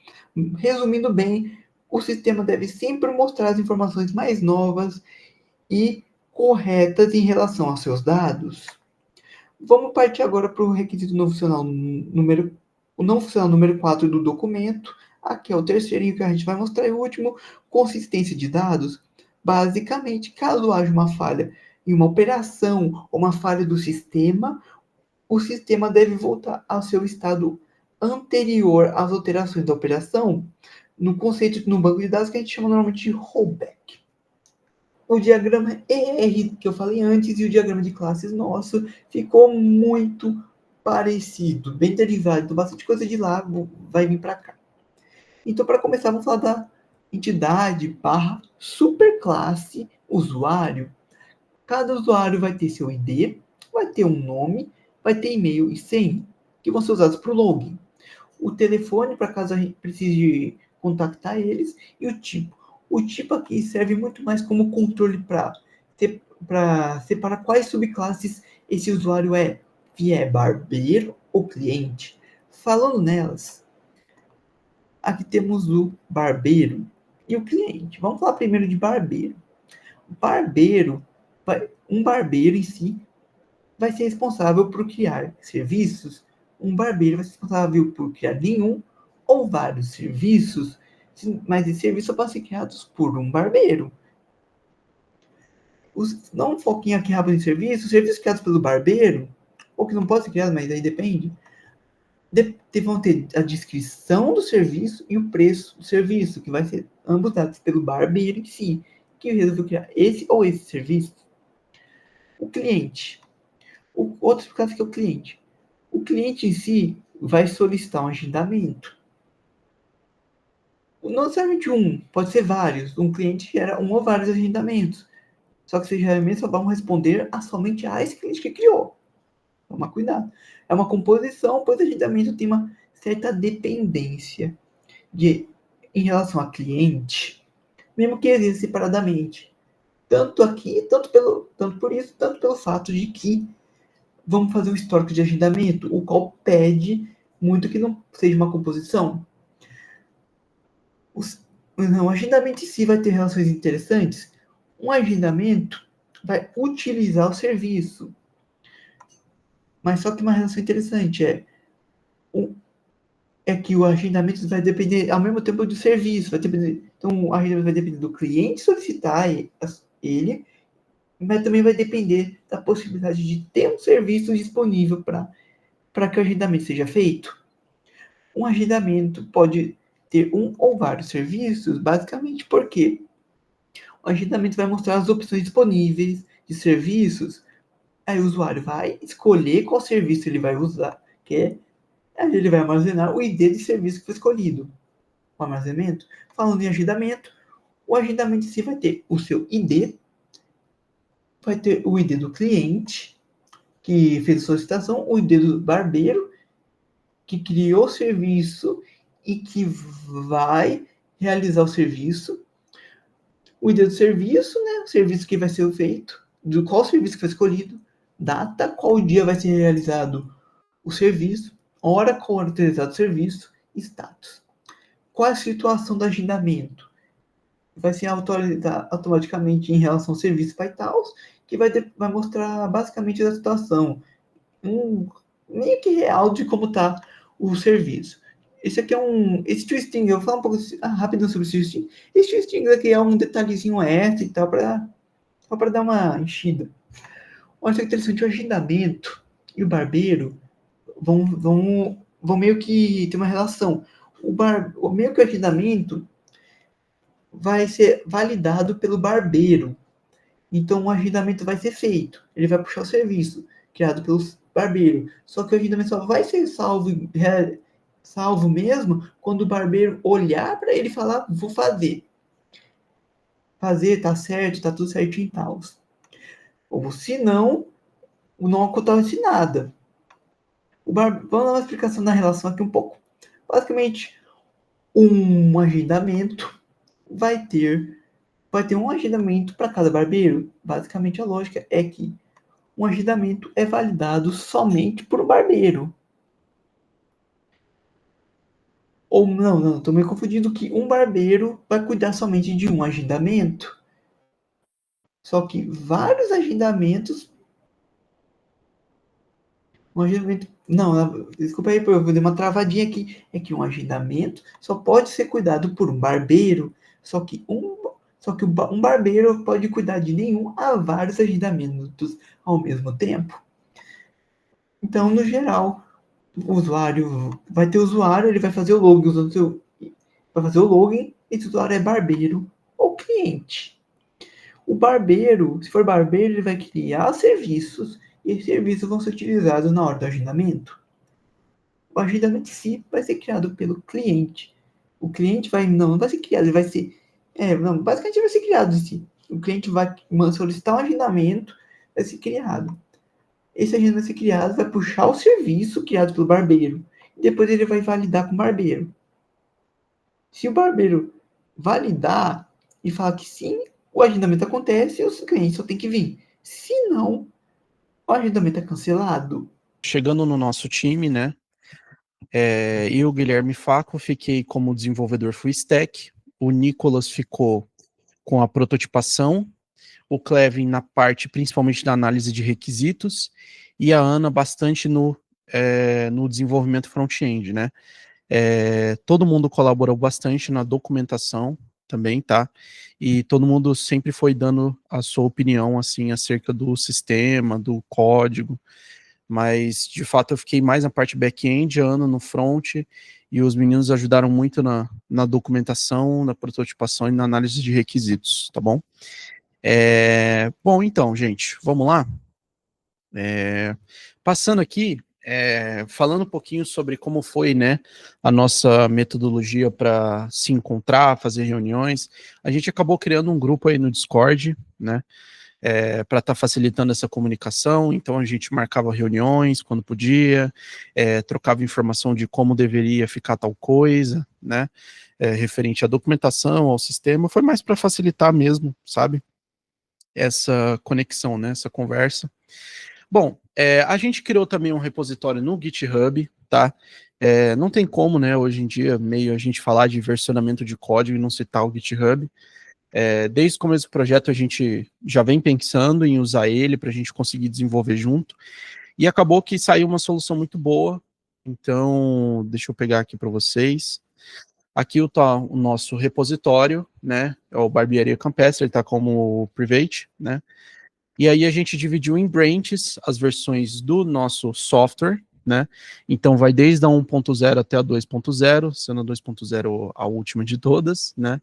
Resumindo bem, o sistema deve sempre mostrar as informações mais novas e corretas em relação aos seus dados. Vamos partir agora para o requisito não funcional número 4 do documento. Aqui é o terceiro que a gente vai mostrar. E o último, consistência de dados. Basicamente, caso haja uma falha em uma operação ou uma falha do sistema, o sistema deve voltar ao seu estado anterior às alterações da operação, no conceito no banco de dados que a gente chama normalmente de rollback. o diagrama ER que eu falei antes e o diagrama de classes nosso ficou muito parecido, bem derivado, então bastante coisa de lá vai vir para cá. Então, para começar, vamos falar da entidade barra superclasse usuário. Cada usuário vai ter seu ID, vai ter um nome, vai ter e-mail e senha, que vão ser usados para o login. O telefone, para caso a gente precise contactar eles, e o tipo. O tipo aqui serve muito mais como controle para separar quais subclasses esse usuário é, se é barbeiro ou cliente. Falando nelas, aqui temos o barbeiro e o cliente. Vamos falar primeiro de barbeiro. Um barbeiro em si vai ser responsável por criar serviços. Um barbeiro vai ser responsável por criar nenhum ou vários serviços, mas esses serviços só podem ser criados por um barbeiro. Dá um foquinho aqui rápido em serviços criados pelo barbeiro, ou que não podem ser criados, mas aí depende, vão ter a descrição do serviço e o preço do serviço, que vai ser ambos dados pelo barbeiro em si, que resolveu criar esse ou esse serviço. O cliente. O outro caso que é o cliente. O cliente em si vai solicitar um agendamento. Não necessariamente um, pode ser vários. Um cliente gera um ou vários agendamentos. Só que vocês geralmente só vão responder somente a esse cliente que criou. Toma cuidado. É uma composição, pois o agendamento tem uma certa dependência em relação a cliente, mesmo que exista separadamente. Tanto aqui, tanto pelo fato de que vamos fazer um histórico de agendamento, o qual pede muito que não seja uma composição. O agendamento em si vai ter relações interessantes. Um agendamento vai utilizar o serviço. Mas só que uma relação interessante é que o agendamento vai depender ao mesmo tempo do serviço. Então, o agendamento vai depender do cliente solicitar ele, mas também vai depender da possibilidade de ter um serviço disponível para que o agendamento seja feito. Um agendamento pode ter um ou vários serviços, basicamente porque o agendamento vai mostrar as opções disponíveis de serviços. Aí o usuário vai escolher qual serviço ele vai usar, aí ele vai armazenar o ID de serviço que foi escolhido. O armazenamento, falando em agendamento, o agendamento em si vai ter o seu ID, vai ter o ID do cliente que fez a solicitação, o ID do barbeiro que criou o serviço e que vai realizar o serviço, o ID do serviço, né, o serviço que vai ser feito, do qual serviço que foi escolhido, data, qual dia vai ser realizado o serviço, hora qual hora realizado o serviço, status. Qual é a situação do agendamento? Vai ser atualizado automaticamente em relação ao serviço para tal, que vai mostrar basicamente a situação, meio que real de como está o serviço. Esse aqui esse twisting, eu vou falar um pouco rápido sobre o twisting. Esse twisting aqui é um detalhezinho extra e tal, só para dar uma enchida. Olha que interessante, o agendamento e o barbeiro vão meio que ter uma relação. Meio que o agendamento vai ser validado pelo barbeiro. Então o agendamento vai ser feito. Ele vai puxar o serviço criado pelo barbeiro. Só que o agendamento só vai ser salvo mesmo quando o barbeiro olhar para ele e falar, vou fazer. Fazer, tá certo, tá tudo certinho e tal. Ou se não acontece nada. Vamos dar uma explicação da relação aqui um pouco. Basicamente, um agendamento vai ter um agendamento para cada barbeiro. Basicamente, a lógica é que um agendamento é validado somente por um barbeiro. Ou não, estou meio confundindo que um barbeiro vai cuidar somente de um agendamento. Só que vários agendamentos. Um agendamento. Não, desculpa aí, eu vou dar uma travadinha aqui. É que um agendamento só pode ser cuidado por um barbeiro. Só que um barbeiro pode cuidar de nenhum a vários agendamentos ao mesmo tempo. Então, no geral, o usuário vai ter usuário, ele vai fazer o login esse usuário é barbeiro ou cliente. O barbeiro, se for barbeiro, ele vai criar serviços e esses serviços vão ser utilizados na hora do agendamento. O agendamento em si vai ser criado pelo cliente. O cliente não vai ser criado, ele vai ser, não, basicamente vai ser criado em si. O cliente vai solicitar um agendamento, vai ser criado. Esse agendamento vai ser criado, vai puxar o serviço criado pelo barbeiro. E depois ele vai validar com o barbeiro. Se o barbeiro validar e falar que sim, o agendamento acontece e os clientes só tem que vir. Se não, o agendamento é cancelado. Chegando no nosso time, né? Eu, Guilherme Faco, fiquei como desenvolvedor full stack. O Nicolas ficou com a prototipação. O Clevin na parte, principalmente da análise de requisitos. E a Ana bastante no desenvolvimento front-end, né? Todo mundo colaborou bastante na documentação também, tá? E todo mundo sempre foi dando a sua opinião, assim, acerca do sistema, do código, mas, de fato, eu fiquei mais na parte back-end, a Ana no front, e os meninos ajudaram muito na documentação, na prototipação e na análise de requisitos, tá bom? Bom, então, gente, vamos lá? Passando aqui, falando um pouquinho sobre como foi, né, a nossa metodologia para se encontrar, fazer reuniões, a gente acabou criando um grupo aí no Discord, né, para estar facilitando essa comunicação. Então a gente marcava reuniões quando podia, trocava informação de como deveria ficar tal coisa, né, referente à documentação, ao sistema. Foi mais para facilitar mesmo, sabe, essa conexão, né, essa conversa. Bom, a gente criou também um repositório no GitHub, tá? Não tem como, né, hoje em dia, meio a gente falar de versionamento de código e não citar o GitHub. Desde o começo do projeto a gente já vem pensando em usar ele para a gente conseguir desenvolver junto, e acabou que saiu uma solução muito boa. Então, deixa eu pegar aqui para vocês. Aqui está o nosso repositório, né, é o Barbearia Campestre, ele está como private, né, e aí a gente dividiu em branches as versões do nosso software, né, então vai desde a 1.0 até a 2.0, sendo a 2.0 a última de todas, né.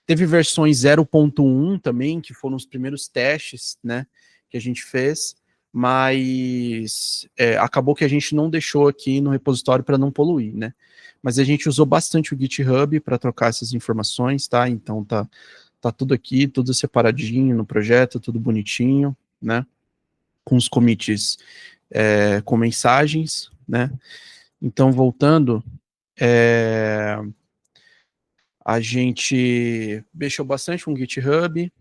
Teve versões 0.1 também, que foram os primeiros testes, né, que a gente fez, mas acabou que a gente não deixou aqui no repositório para não poluir, né. Mas a gente usou bastante o GitHub para trocar essas informações, tá? Então tá tudo aqui, tudo separadinho no projeto, tudo bonitinho, né? Com os commits com mensagens, né? Então, voltando, a gente mexeu bastante com o GitHub.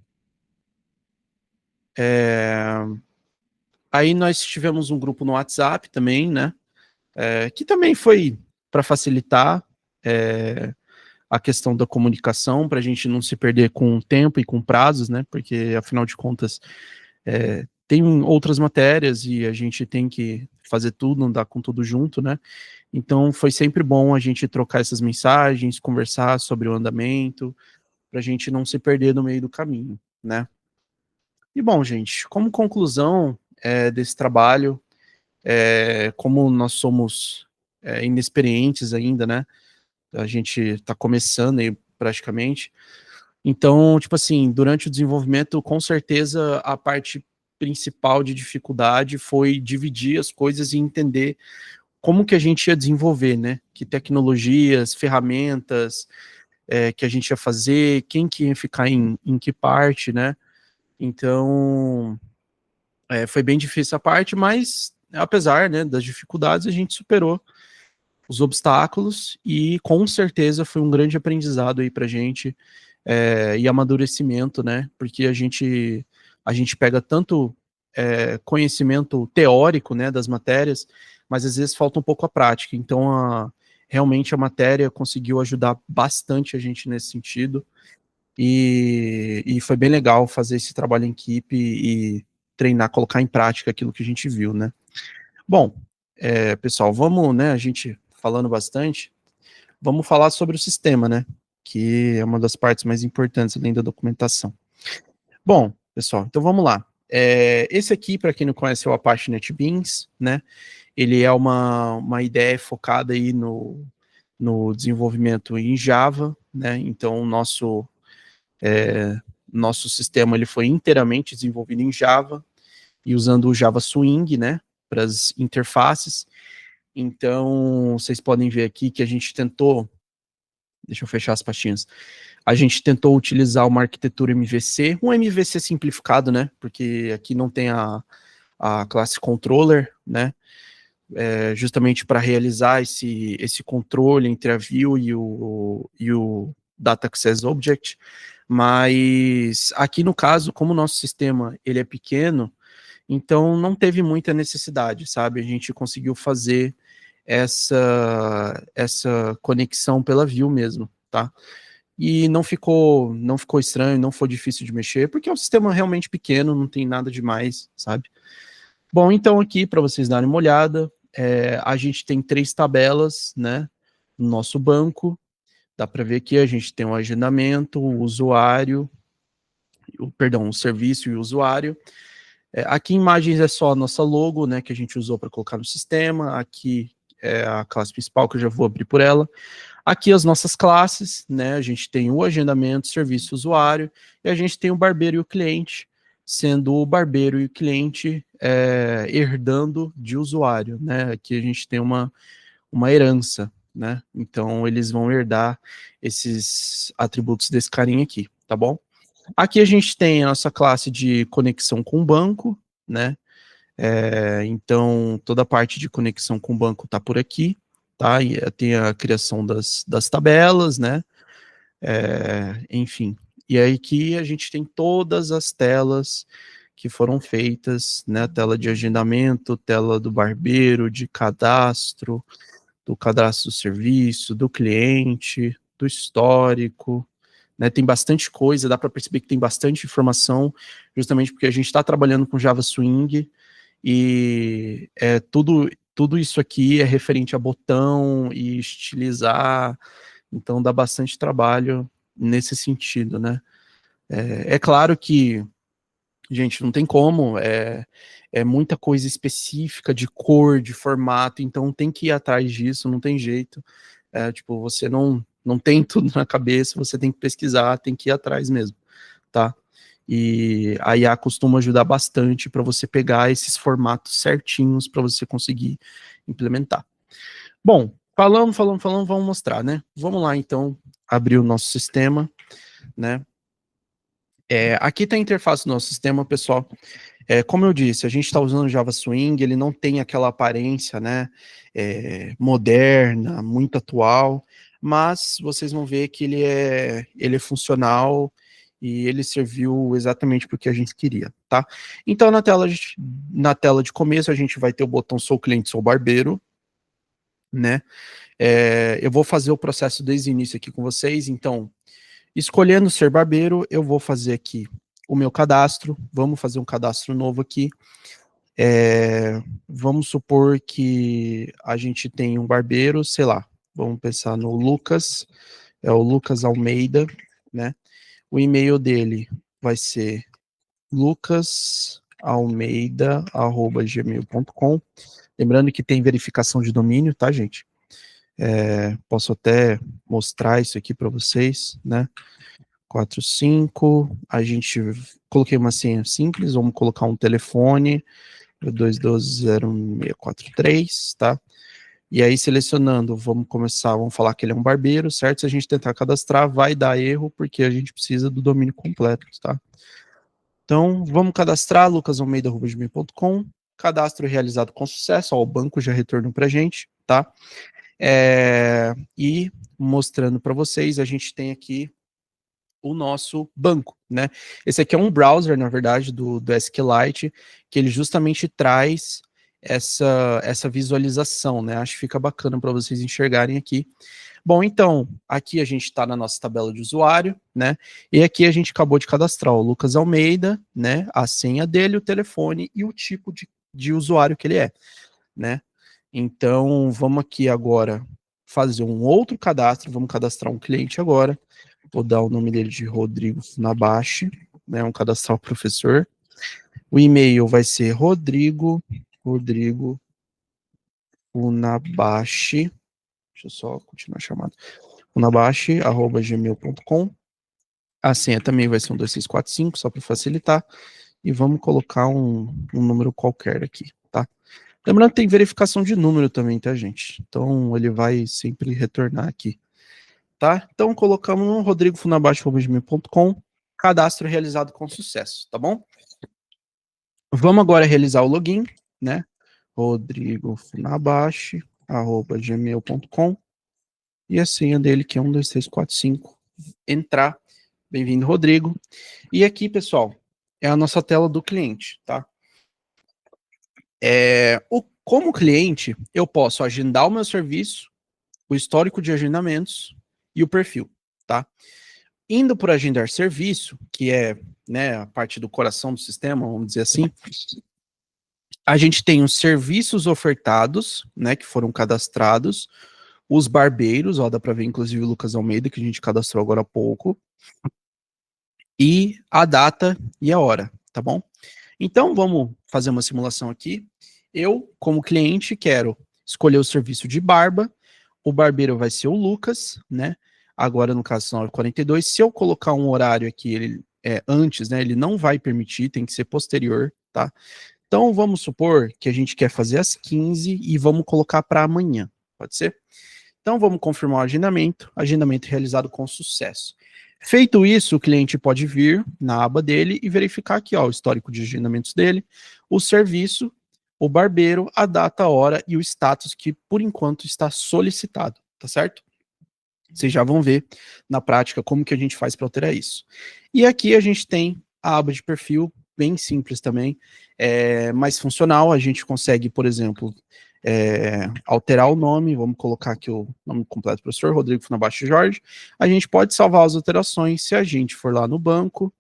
Aí nós tivemos um grupo no WhatsApp também, né? Que também foi para facilitar a questão da comunicação, para a gente não se perder com tempo e com prazos, né? Porque, afinal de contas, tem outras matérias e a gente tem que fazer tudo, andar com tudo junto, né? Então, foi sempre bom a gente trocar essas mensagens, conversar sobre o andamento, para a gente não se perder no meio do caminho, né? E, bom, gente, como conclusão desse trabalho, como nós somos inexperientes ainda, né? A gente está começando aí praticamente. Então, tipo assim, durante o desenvolvimento, com certeza a parte principal de dificuldade foi dividir as coisas e entender como que a gente ia desenvolver, né? Que tecnologias, ferramentas que a gente ia fazer, quem que ia ficar em que parte, né? Então, foi bem difícil a parte, mas apesar, né, das dificuldades, a gente superou os obstáculos e com certeza foi um grande aprendizado aí pra gente e amadurecimento, né? Porque a gente pega tanto conhecimento teórico, né, das matérias, mas às vezes falta um pouco a prática. Então, realmente a matéria conseguiu ajudar bastante a gente nesse sentido e foi bem legal fazer esse trabalho em equipe e treinar, colocar em prática aquilo que a gente viu, né? Bom, pessoal, vamos, né, a gente falando bastante, vamos falar sobre o sistema, né, que é uma das partes mais importantes além da documentação. Bom, pessoal, então vamos lá. Esse aqui, para quem não conhece, é o Apache NetBeans, né, ele é uma ideia focada aí no desenvolvimento em Java, né, então nosso sistema ele foi inteiramente desenvolvido em Java e usando o Java Swing, né, para as interfaces. Então, vocês podem ver aqui que a gente tentou, deixa eu fechar as pastinhas, a gente tentou utilizar uma arquitetura MVC, um MVC simplificado, né, porque aqui não tem a classe controller, né, justamente para realizar esse controle entre a view e o Data Access Object, mas aqui no caso, como o nosso sistema ele é pequeno, então não teve muita necessidade, sabe? A gente conseguiu fazer essa conexão pela view mesmo, tá? E não ficou estranho, não foi difícil de mexer, porque é um sistema realmente pequeno, não tem nada demais, sabe? Bom, então aqui, para vocês darem uma olhada, a gente tem 3 tabelas, né, no nosso banco. Dá para ver que a gente tem o agendamento, o usuário, o serviço e o usuário. Aqui em imagens é só a nossa logo, né, que a gente usou para colocar no sistema. Aqui é a classe principal, que eu já vou abrir por ela. Aqui as nossas classes, né, a gente tem o agendamento, serviço, usuário, e a gente tem o barbeiro e o cliente, sendo o barbeiro e o cliente herdando de usuário, né, aqui a gente tem uma herança, né, então eles vão herdar esses atributos desse carinha aqui, tá bom? Aqui a gente tem a nossa classe de conexão com o banco, né, então toda a parte de conexão com o banco tá por aqui, tá, e tem a criação das tabelas, né, enfim, e aí aqui a gente tem todas as telas que foram feitas, né, tela de agendamento, tela do barbeiro, de cadastro, do cadastro do serviço, do cliente, do histórico, né, tem bastante coisa, dá para perceber que tem bastante informação, justamente porque a gente está trabalhando com Java Swing, e tudo isso aqui é referente a botão e estilizar, então dá bastante trabalho nesse sentido, né. É claro que, gente, não tem como, é muita coisa específica de cor, de formato, então tem que ir atrás disso, não tem jeito. Tipo, você não tem tudo na cabeça, você tem que pesquisar, tem que ir atrás mesmo, tá? E a IA costuma ajudar bastante para você pegar esses formatos certinhos para você conseguir implementar. Bom, falando, vamos mostrar, né? Vamos lá, então, abrir o nosso sistema, né? Aqui está a interface do nosso sistema, pessoal. Como eu disse, a gente está usando o Java Swing, ele não tem aquela aparência, né, moderna, muito atual, mas vocês vão ver que ele é funcional e ele serviu exatamente para o que a gente queria, tá? Então, na tela de começo, a gente vai ter o botão Sou Cliente, Sou Barbeiro, né? Eu vou fazer o processo desde o início aqui com vocês, então, escolhendo ser barbeiro, eu vou fazer aqui o meu cadastro, vamos fazer um cadastro novo aqui. Vamos supor que a gente tem um barbeiro, sei lá, vamos pensar no Lucas, é o Lucas Almeida, né? O e-mail dele vai ser lucasalmeida@gmail.com. Lembrando que tem verificação de domínio, tá, gente? Posso até mostrar isso aqui para vocês, né? 45, a gente coloquei uma senha simples, vamos colocar um telefone, 2201643, tá? E aí selecionando, vamos falar que ele é um barbeiro, certo? Se a gente tentar cadastrar, vai dar erro, porque a gente precisa do domínio completo, tá? Então, vamos cadastrar, lucasalmeida@gmail.com, cadastro realizado com sucesso, ó, o banco já retornou pra gente, tá? E mostrando para vocês, a gente tem aqui o nosso banco, né? Esse aqui é um browser, na verdade, do SQLite, que ele justamente traz essa visualização, né? Acho que fica bacana para vocês enxergarem aqui. Bom, então, aqui a gente está na nossa tabela de usuário, né? E aqui a gente acabou de cadastrar o Lucas Almeida, né? A senha dele, o telefone e o tipo de usuário que ele é, né? Então, vamos aqui agora fazer um outro cadastro, vamos cadastrar um cliente agora. Vou dar o nome dele de Rodrigo Funabashi, né, um cadastrar o professor. O e-mail vai ser Rodrigo Funabashi, deixa eu só continuar chamando, funabashi@gmail.com. A senha também vai ser um 2645, só para facilitar. E vamos colocar um número qualquer aqui, tá? Lembrando que tem verificação de número também, tá, gente? Então, ele vai sempre retornar aqui, tá? Então, colocamos no rodrigofunabashi.gmail.com, cadastro realizado com sucesso, tá bom? Vamos agora realizar o login, né? rodrigofunabashi@gmail.com e a senha dele que é 12345. Entrar. Bem-vindo, Rodrigo. E aqui, pessoal, é a nossa tela do cliente, tá? Como cliente, eu posso agendar o meu serviço, o histórico de agendamentos e o perfil, tá? Indo por agendar serviço, que é, né, a parte do coração do sistema, vamos dizer assim, a gente tem os serviços ofertados, né, que foram cadastrados, os barbeiros, ó, dá para ver inclusive o Lucas Almeida, que a gente cadastrou agora há pouco, e a data e a hora, tá bom? Então, vamos fazer uma simulação aqui. Eu, como cliente, quero escolher o serviço de barba, o barbeiro vai ser o Lucas, né? Agora, no caso, são 9h42. Se eu colocar um horário aqui, ele antes, né? Ele não vai permitir, tem que ser posterior, tá? Então, vamos supor que a gente quer fazer às 15 e vamos colocar para amanhã, pode ser? Então, vamos confirmar o agendamento realizado com sucesso. Feito isso, o cliente pode vir na aba dele e verificar aqui, ó, o histórico de agendamentos dele, o serviço, o barbeiro, a data, a hora e o status que, por enquanto, está solicitado, tá certo? Vocês já vão ver na prática como que a gente faz para alterar isso. E aqui a gente tem a aba de perfil, bem simples também, mais funcional. A gente consegue, por exemplo, alterar o nome. Vamos colocar aqui o nome completo do professor, Rodrigo Funabashi Jorge. A gente pode salvar as alterações. Se a gente for lá no banco,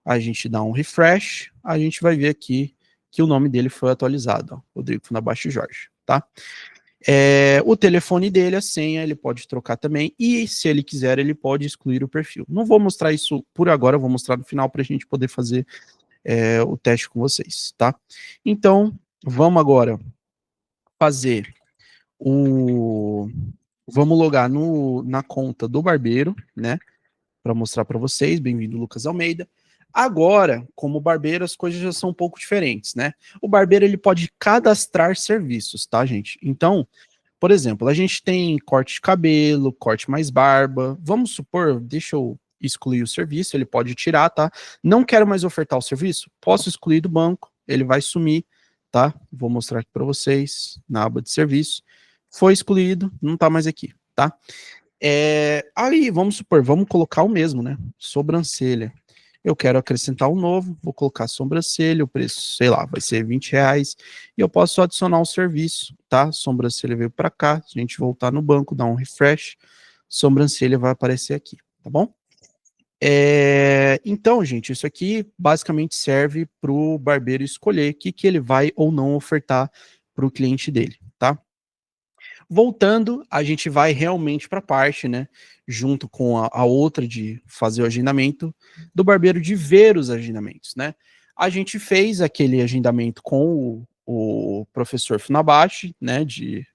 a gente dá um refresh, a gente vai ver aqui que o nome dele foi atualizado, ó, Rodrigo Funabashi Jorge, tá? O telefone dele, a senha, ele pode trocar também, e se ele quiser, ele pode excluir o perfil. Não vou mostrar isso por agora, eu vou mostrar no final para a gente poder fazer o teste com vocês, tá? Então, vamos agora fazer vamos logar na conta do barbeiro, né? Para mostrar para vocês. Bem-vindo, Lucas Almeida. Agora, como barbeiro, as coisas já são um pouco diferentes, né? O barbeiro, ele pode cadastrar serviços, tá, gente? Então, por exemplo, a gente tem corte de cabelo, corte mais barba. Vamos supor, deixa eu excluir o serviço, ele pode tirar, tá? Não quero mais ofertar o serviço? Posso excluir do banco, ele vai sumir, tá? Vou mostrar aqui para vocês, na aba de serviço. Foi excluído, não tá mais aqui, tá? Aí, vamos supor, vamos colocar o mesmo, né? Sobrancelha. Eu quero acrescentar um novo, vou colocar sobrancelha, o preço, sei lá, vai ser R$20, e eu posso adicionar um serviço, tá? Sobrancelha veio para cá, se a gente voltar no banco, dar um refresh, sobrancelha vai aparecer aqui, tá bom? Então, gente, isso aqui basicamente serve para o barbeiro escolher o que ele vai ou não ofertar para o cliente dele, tá? Voltando, a gente vai realmente para a parte, né, junto com a outra de fazer o agendamento, do barbeiro de ver os agendamentos, né? A gente fez aquele agendamento com o professor Funabashi, né, de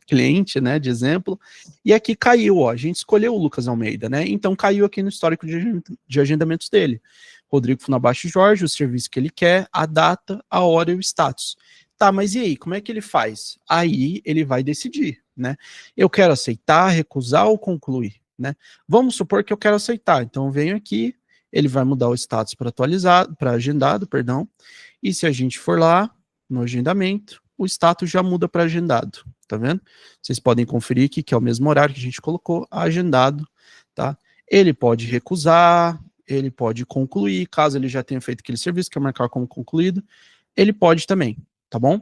cliente, né, de exemplo, e aqui caiu, ó, a gente escolheu o Lucas Almeida, né, então caiu aqui no histórico de agendamentos dele. Rodrigo Funabashi Jorge, o serviço que ele quer, a data, a hora e o status. Tá, mas e aí, como é que ele faz? Aí ele vai decidir, né? Eu quero aceitar, recusar ou concluir, né? Vamos supor que eu quero aceitar, então eu venho aqui, ele vai mudar o status para atualizado, para agendado, perdão, e se a gente for lá no agendamento, o status já muda para agendado, tá vendo? Vocês podem conferir aqui que é o mesmo horário que a gente colocou, agendado, tá? Ele pode recusar, ele pode concluir, caso ele já tenha feito aquele serviço, quer marcar como concluído, ele pode também, tá bom?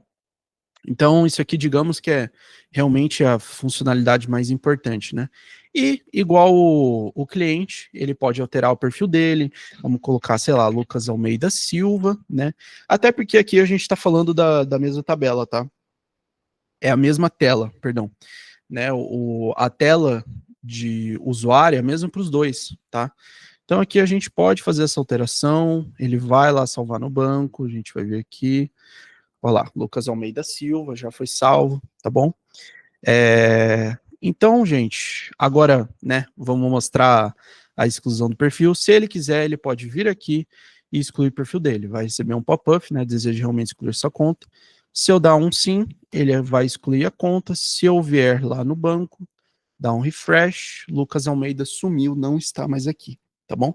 Então, isso aqui, digamos que é realmente a funcionalidade mais importante, né? E, igual o cliente, ele pode alterar o perfil dele, vamos colocar, sei lá, Lucas Almeida Silva, né? Até porque aqui a gente está falando da mesma tabela, tá? É a mesma tela, perdão. Né? A tela de usuário é a mesma para os dois, tá? Então, aqui a gente pode fazer essa alteração, ele vai lá salvar no banco, a gente vai ver aqui. Olha lá, Lucas Almeida Silva, já foi salvo, tá bom? Então, gente, agora, né, vamos mostrar a exclusão do perfil. Se ele quiser, ele pode vir aqui e excluir o perfil dele. Vai receber um pop-up, né? Deseja realmente excluir sua conta. Se eu dar um sim, ele vai excluir a conta. Se eu vier lá no banco, dá um refresh, Lucas Almeida sumiu, não está mais aqui, tá bom?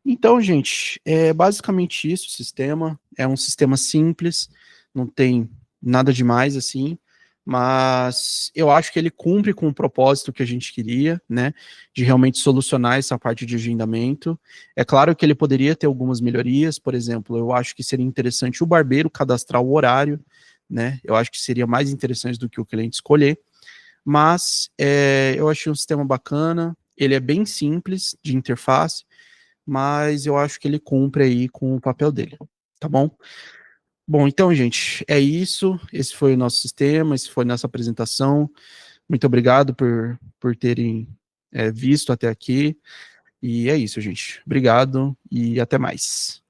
Então, gente, é basicamente isso o sistema. É um sistema simples, não tem nada demais assim, mas eu acho que ele cumpre com o propósito que a gente queria, né, de realmente solucionar essa parte de agendamento. É claro que ele poderia ter algumas melhorias, por exemplo, eu acho que seria interessante o barbeiro cadastrar o horário, né, eu acho que seria mais interessante do que o cliente escolher, mas eu achei um sistema bacana, ele é bem simples de interface, mas eu acho que ele cumpre aí com o papel dele, tá bom? Bom, então, gente, é isso. Esse foi o nosso sistema, esse foi a nossa apresentação. Muito obrigado por terem visto até aqui. E é isso, gente. Obrigado e até mais.